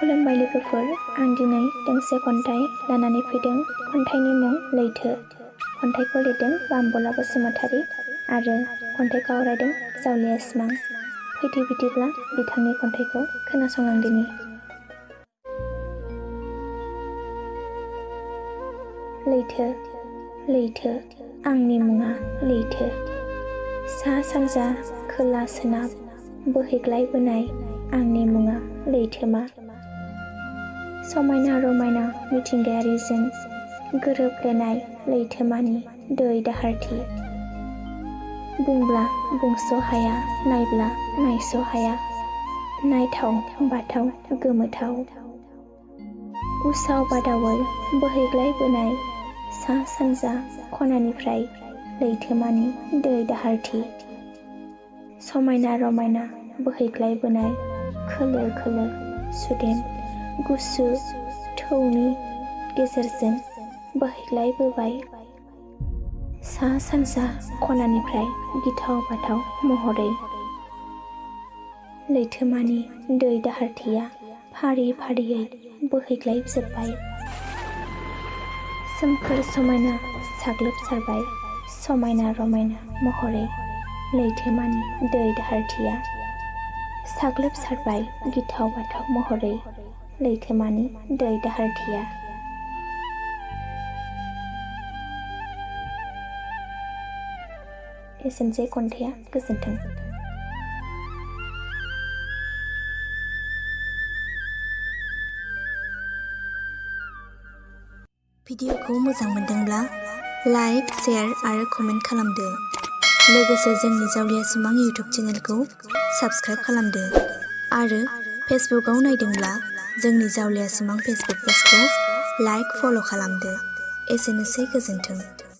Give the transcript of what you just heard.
खुलुमबाय लोगोफोर, आं दिनै दोंसे खन्थाइ लानानै फैदों। खन्थाइनि मुं लैथो। खन्थाइखौ लिरदों बाम्बला बसुमतारी आरो खन्थाइखौ आवरायदों जावलिया सिमां। फैदो बिदिब्ला बिथांनि खन्थाइखौ खोनासंलांदिनि। लैथो, लैथो, आंनि मुङा लैथो। सा सानजा खोला सोनाब बोहैग्लायबोनाय आंनि मुङा लैथोमा। समायना रमायना मिथिंगायारिजों गोरोबफ्लेनाय लैथोमानि दै दाहारथि। बुंब्ला बुंस' हाया, नायब्ला नायस' हाया, नायथाव बाथाव गोमोथाव। उसाव बादावै बोहैग्लायबोनाय सा सानजा खनानिफ्राय लैथोमानि दै दाहारथि। समायना रमायना बोहैग्लायबोनाय खोलो खोलो सुदेम गुसु थौनि गेजेरजों बोहैग्लायबोबाय सा सानजा खनानिफ्राय गिथाव बाथाव महरै। लैथोमानि दै दाहारथिया फारि फारियै बोहैग्लायजोब्बाय। सोमखोर समायना साग्लोबसारबाय समायना रमायना महरै। लैथोमानि दै दाहारथिया साग्लोबसारबाय गिथाव बाथाव महरै। लैथोमानि दै दाहारथिया। एसेनोसै खन्थाइया, गोजोन्थों। भिडिअखौ मोजां मोनदोंब्ला लाइक, शेयार आरो कमेन्ट खालामदो। लोगोसे जोंनि जावलिया सिमां इउटुब चेनेलखौ साबस्क्राइब खालामदो आरो फेसबुकआव नायदोंब्ला जोंनि जावलिया सिमां फेसबुक पेजखौ लाइक, फल' खालामदो। एसेनोसै, गोजोन्थों।